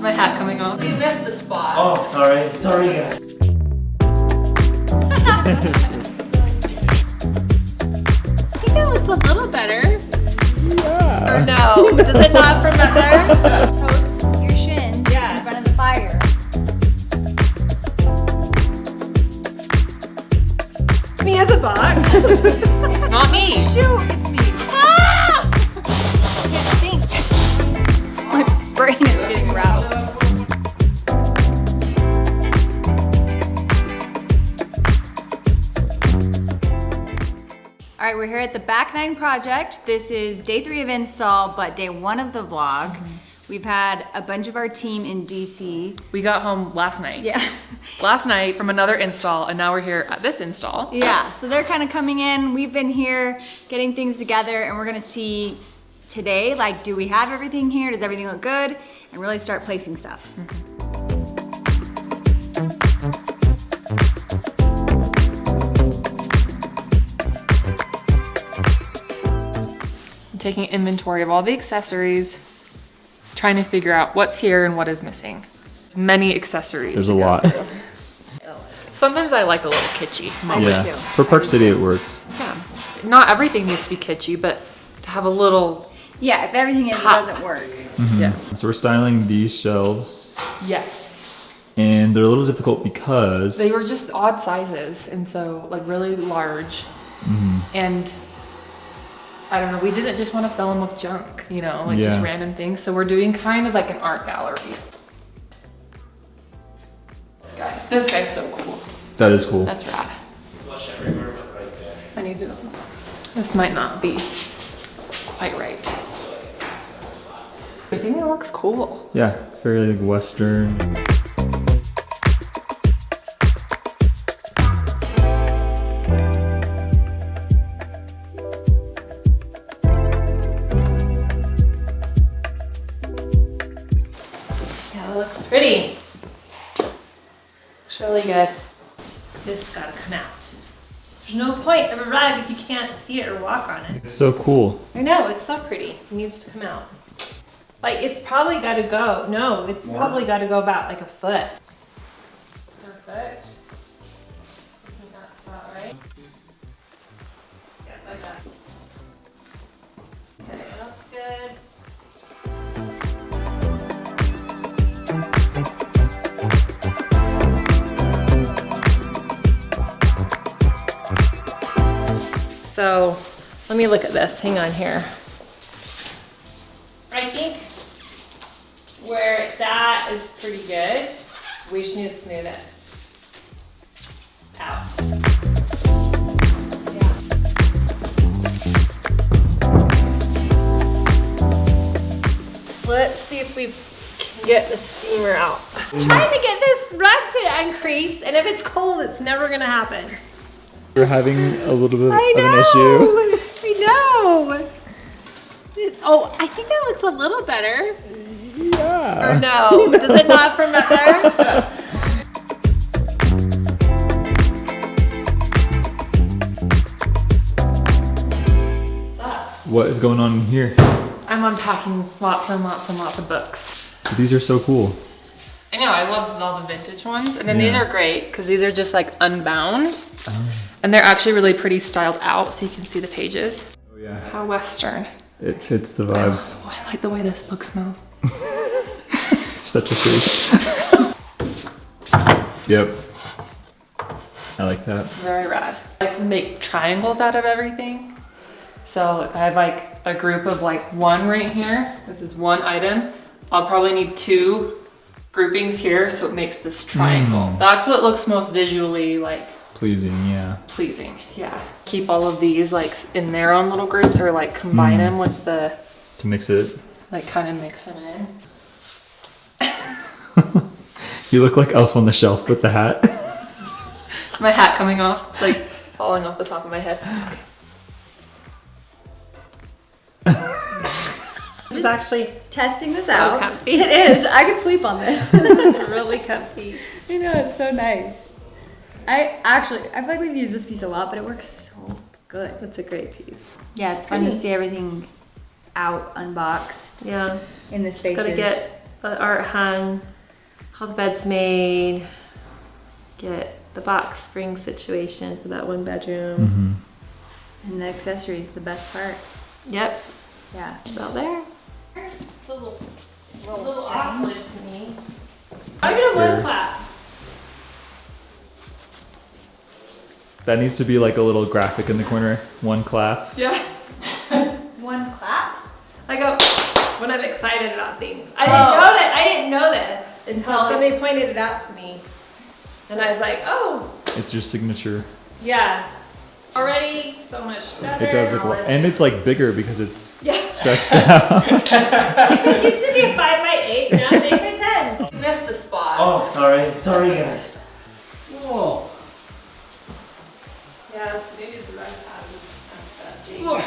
my hat coming off. You missed a spot. Oh, sorry. Sorry, guys. I think that looks a little better. Yeah. Or no? Does it not from up there? Toast your shins in front of the fire. Me as a box. Not me. Shoot, it's me. Ah! I can't think. My brain is getting rattled. All right, we're here at the Back 9 project. This is day 3 of install, but day 1 of the vlog. We've had a bunch of our team in DC. We got home last night. Yeah. Last night from another install, and now we're here at this install. Yeah, so they're kind of coming in. We've been here getting things together, and we're gonna see today, like, do we have everything here? Does everything look good? And really start placing stuff. Taking inventory of all the accessories, trying to figure out what's here and what is missing. Many accessories. There's a lot. Sometimes I like a little kitschy. Yeah. too. For Park City, it works. Yeah. Not everything needs to be kitschy, but to have a little. Yeah, if everything is, it doesn't work. Yeah. So we're styling these shelves, Yes. and they're a little difficult because They were just odd sizes, and so like really large. And I don't know, we didn't just want to fill them with junk, you know, like just Yeah. random things. So we're doing kind of like an art gallery. This guy's so cool. that is cool. That's rad. I need to. This might not be quite right. I think it looks cool. Yeah, it's very like Western. Yeah, it looks pretty. Looks really good. This has gotta come out. There's no point of a rug if you can't see it or walk on it. It's so cool. I know, it's so pretty. It needs to come out. Like, it's probably gotta go. No, it's probably gotta go about like a foot. Perfect. I think that's about right. Yeah, like that. Okay, that looks good. So, let me look at this. Hang on here. I think where it's at is pretty good. We just need to smooth it out. Yeah. Let's see if we can get the steamer out. I'm trying to get this rug to uncrease, and if it's cold, it's never gonna happen. We're having a little bit of I an issue. know. I know. Oh, I think that looks a little better. Yeah. Or no? Does it not from up there? What is going on in here? I'm unpacking lots and lots and lots of books. These are so cool. I know, I love all the vintage ones. And then these Yeah. are great because these are just like unbound. And they're actually really pretty styled out so you can see the pages. Oh yeah. How Western. It fits the vibe. Oh, I like the way this book smells. Such a treat. Yep. I like that. Very rad. I like to make triangles out of everything. So I have like a group of like one right here. This is one item. I'll probably need 2 groupings here so it makes this triangle. That's what looks most visually like Pleasing, yeah. pleasing. Yeah. Keep all of these like in their own little groups or like combine them with the, To mix it. like kind of mix them in. You look like Elf on the Shelf with the hat. My hat coming off. It's like falling off the top of my head. It's actually Testing this so out. comfy. It is. I could sleep on this. really comfy. I know, it's so nice. I feel like we've used this piece a lot, but it works so good. That's a great piece. Yeah, it's fun to see everything out, unboxed Yeah. in the Just spaces. gotta get the art hung, all the beds made, get the box spring situation for that 1 bedroom. And the accessory is the best part. Yep, Yeah. about there. It's a little awkward to me. I'm gonna Sure. one clap. That needs to be like a little graphic in the corner. 1 clap. Yeah. One clap? I go when I'm excited about things. I didn't know this until somebody pointed it out to me. And I was like, oh, It's your signature. yeah. Already so much better. It does look and it's like bigger because it's Yeah. stretched out. It used to be a 5 by 8, now it's 8 by 10. You missed a spot. Oh, sorry guys. Whoa. Yeah, maybe the right Ugh.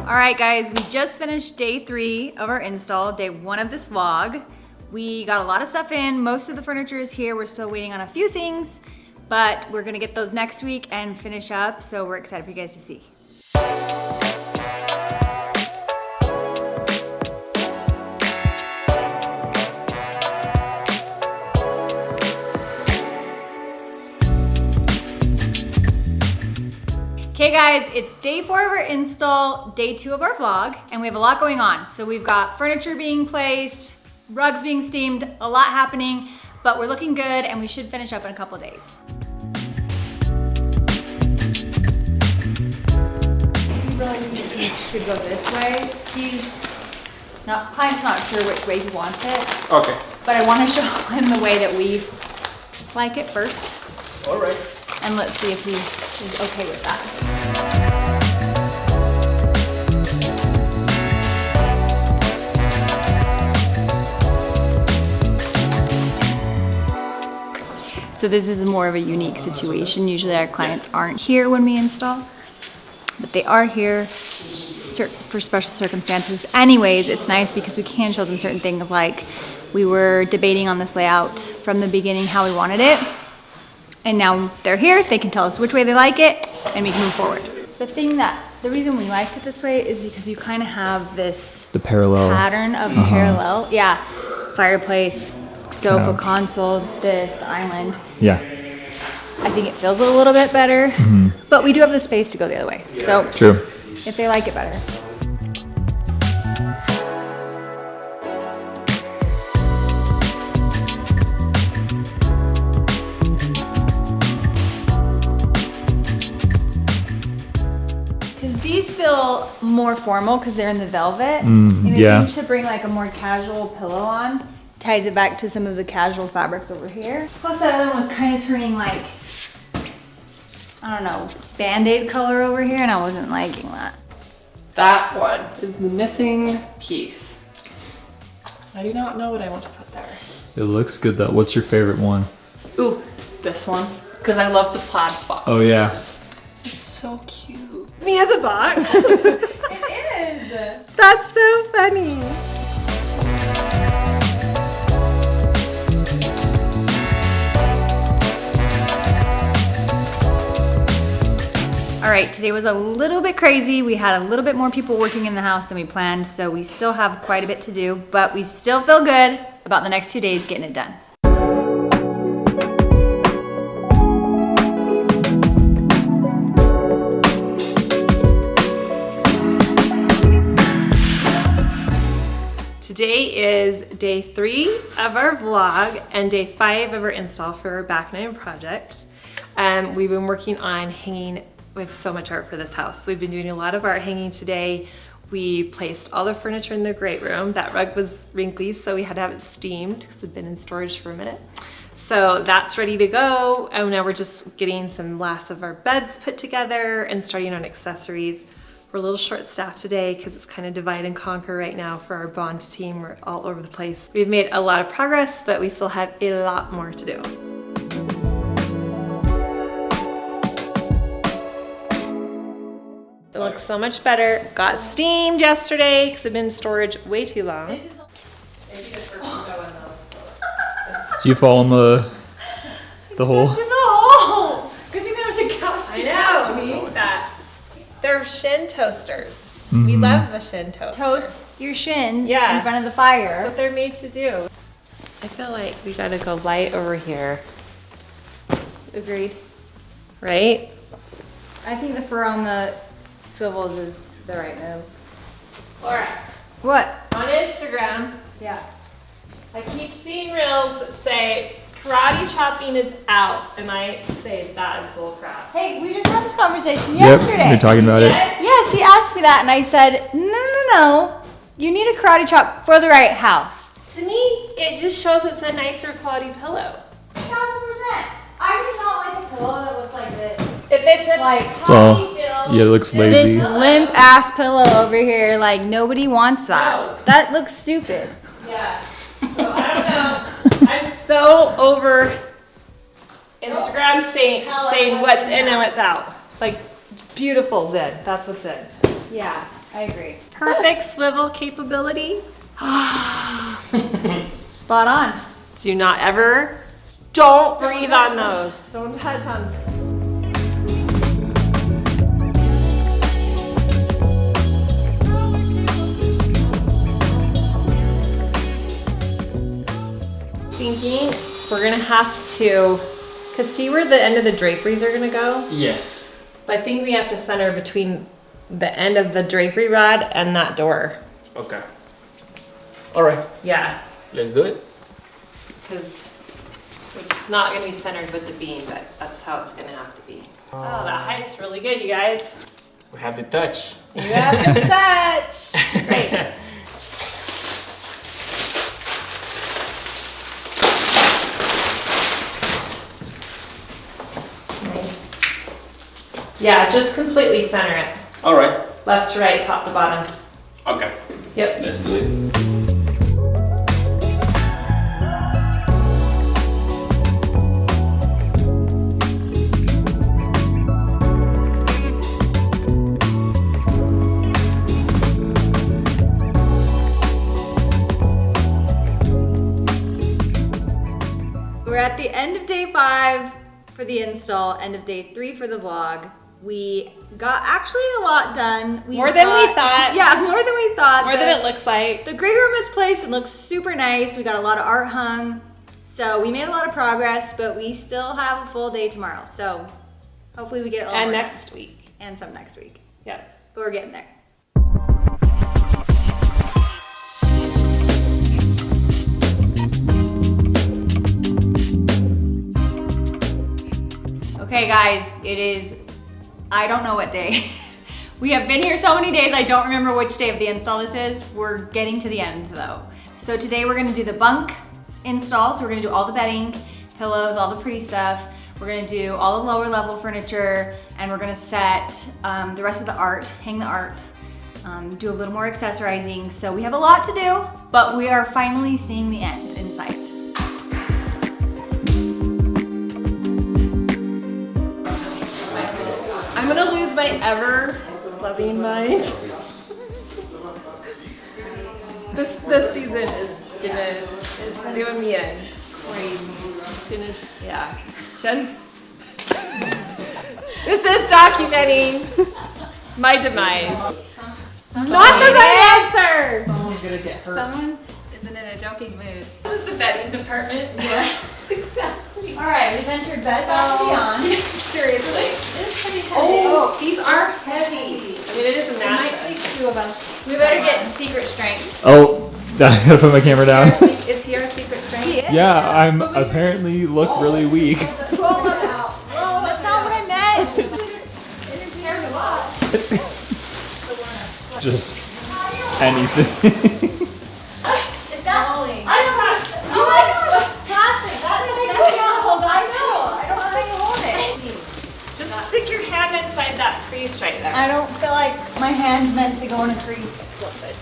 All right, guys, we just finished day 3 of our install, day 1 of this vlog. We got a lot of stuff in. Most of the furniture is here. We're still waiting on a few things, but we're gonna get those next week and finish up. So we're excited for you guys to see. Okay guys, it's day 4 of our install, day 2 of our vlog, and we have a lot going on. So we've got furniture being placed, rugs being steamed, a lot happening, but we're looking good and we should finish up in a couple of days. We really think it should go this way. Client's not sure which way he wants it, Okay. but I want to show him the way that we like it first. All right. And let's see if he is okay with that. So this is more of a unique situation. Usually our clients aren't here when we install, but they are here for special circumstances. Anyways, it's nice because we can show them certain things, like we were debating on this layout from the beginning how we wanted it. And now they're here, they can tell us which way they like it, and we can move forward. The reason we liked it this way is because you kind of have this The parallel. pattern of parallel. Yeah, fireplace, sofa, console, the island. Yeah. I think it feels a little bit better, but we do have the space to go the other way. So True. if they like it better. These feel more formal because they're in the velvet. And I yeah. think to bring like a more casual pillow on ties it back to some of the casual fabrics over here. Plus that other one was kind of turning like, I don't know, Band-Aid color over here, and I wasn't liking that. That one is the missing piece. I do not know what I want to put there. It looks good though. What's your favorite one? Ooh, this one. Because I love the plaid box. Oh yeah. It's so cute. Me as a box. It is! That's so funny. All right, today was a little bit crazy. We had a little bit more people working in the house than we planned, so we still have quite a bit to do, but we still feel good about the next 2 days getting it done. Today is day 3 of our vlog and day 5 of our install for our back 9 project. We've been working on hanging. We have so much art for this house. We've been doing a lot of art hanging today. We placed all the furniture in the great room. That rug was wrinkly, so we had to have it steamed because it had been in storage for a minute. So that's ready to go. And now we're just getting some last of our beds put together and starting on accessories. We're a little short-staffed today because it's kind of divide and conquer right now for our bond team. We're all over the place. We've made a lot of progress, but we still have a lot more to do. It looks so much better. Got steamed yesterday because it's been in storage way too long. Do you fall in the hole? In the hole! Good thing there was a couch to I know. They're shin toasters. We love the shin toaster. Toast your shins Yeah. in front of the That's fire. what they're made to do. I feel like we gotta go light over here, Agreed. right? I think the fur on the swivels is the right move. Laura, What? on Instagram, Yeah. I keep seeing reels that say karate chopping is out, and I say that is bull crap. Hey, we just had this conversation Yep, yesterday. we're talking about it. Yes, he asked me that, and I said, no. You need a karate chop for the right house. To me, it just shows it's a nicer quality pillow. 1,000%. I do not like a pillow that looks like this. If it's a Like, coffee bill, Yeah, it looks lazy. This limp ass pillow over here, like nobody wants that. No. That looks stupid. yeah. So I don't know. I'm so over Instagram saying what's in and what's out. Like beautiful Zen. That's what's in. Yeah, I agree. Perfect swivel capability. Spot on. Do not ever, don't breathe on those. Don't touch on. Thinking we're gonna have to, cause see where the end of the draperies are gonna go? Yes. I think we have to center between the end of the drapery rod and that door. Okay. All right. Yeah, Let's do it. because which is not gonna be centered with the beam, but that's how it's gonna have to be. Oh, that height's really good, you guys. We have the touch. You have the touch. Great. Nice. Yeah, just completely center it. All right. Left to right, top to bottom. Okay. Yep. Let's do it. We're at the end of day 5 for the install, end of day 3 for the vlog. We got actually a lot done. More than we thought. Yeah, more than we thought. More than it looks like. The great room is placed and looks super nice. We got a lot of art hung. So we made a lot of progress, but we still have a full day tomorrow. So hopefully we get a lot And more next done. week. And some next week. Yeah. But we're getting there. Okay guys, it is, I don't know what day. We have been here so many days, I don't remember which day of the install this is. We're getting to the end though. So today we're gonna do the bunk install. So we're gonna do all the bedding, pillows, all the pretty stuff. We're gonna do all the lower level furniture, and we're gonna set the rest of the art, hang the art, do a little more accessorizing. So we have a lot to do, but we are finally seeing the end in sight. I'm gonna lose my ever loving mind. This season is doing me in. Crazy. It's gonna, yeah. Jen's. This is documenting my demise. Not the right answer. Someone's gonna get hurt. Someone isn't in a joking mood. This is the bedding department. Yes, exactly. All right, we've entered bed bath beyond. Seriously. It's pretty heavy. Oh, these are heavy. I mean, it is a It might mattress. take 2 of us. We better get secret strength. Oh, I gotta put my camera down. Is he our secret strength? Yeah, I'm apparently look really weak. That's not what I meant. Just anything. It's falling. I don't have. Oh my god! Plastic. That's what I can't hold on to. I don't know how to hold it. Just stick your hand inside that crease right there. I don't feel like my hand's meant to go in a crease. Flip it.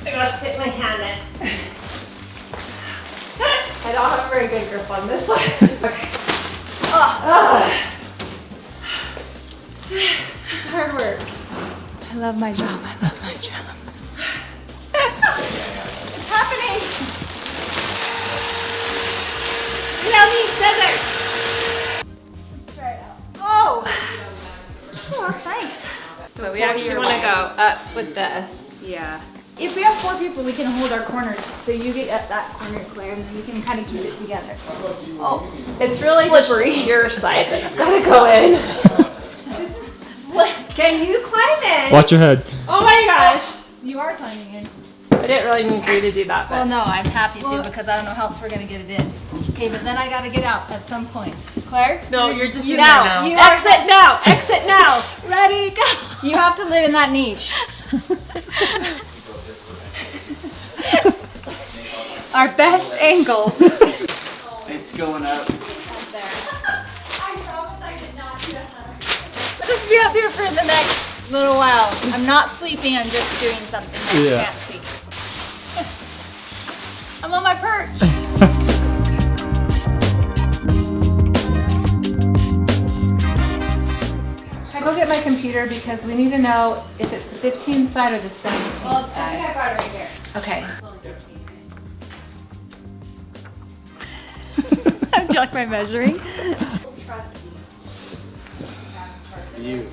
I gotta stick my hand in. I don't have a very good grip on this one. Okay. This is hard work. I love my job. I love my job. It's happening. Yummy scissors. Let's try it out. Oh! So we actually want to go up with this. Yeah. If we have 4 people, we can hold our corners. So you get at that corner, Claire, and then we can kind of keep it together. Oh, it's really Slippery. just your side that's gotta go in. Can you climb in? Watch your head. Oh my gosh. You are climbing in. I didn't really need you to do that, but. Well, no, I'm happy to because I don't know how else we're gonna get it in. Okay, but then I gotta get out at some point. Claire? No, you're just in now. there now. You are Exit now. Exit now. ready? Go. You have to live in that niche. Our best angles. It's going up. I promise I did not do that. Just be up here for the next little while. I'm not sleeping, I'm just doing something that you Yeah. can't see. I'm on my perch. Should I go get my computer because we need to know if it's the 15 side or the 17 Well, it's something side. I brought right here. Okay. Do you like my measuring? You.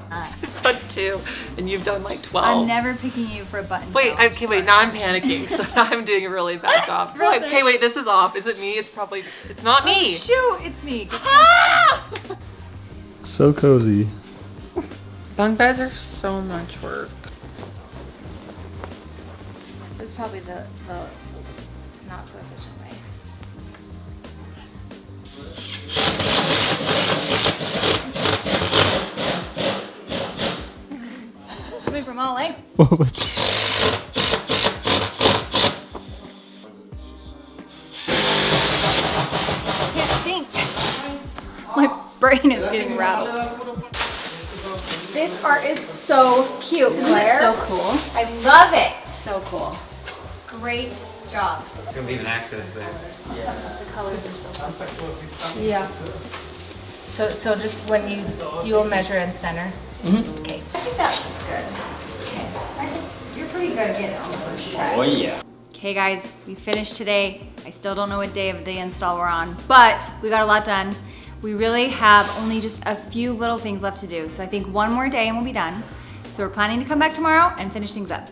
I've done 2, and you've done like 12. I'm never picking you for a button. Wait, challenge. okay, wait, now I'm panicking, so now I'm doing a really bad job. Wait, okay, wait, this is off. Is it me? It's probably, it's not me. Shoot, it's me. Ah! So cozy. Bunk beds are so much work. This is probably the not so efficient way. Coming from all lengths. What was Can't think. My brain is getting rattled. This art is so cute, Claire. So cool. I love it. So cool. Great job. Gonna be an access there. The colors are so cool. Yeah. So just when you'll measure in center. Mm-hmm. Okay. I think that looks good. Okay. Marcus, you're pretty good at getting it on the first try. Oh yeah. Okay guys, we finished today. I still don't know what day of the install we're on, but we got a lot done. We really have only just a few little things left to do. So I think one more day and we'll be done. So we're planning to come back tomorrow and finish things up.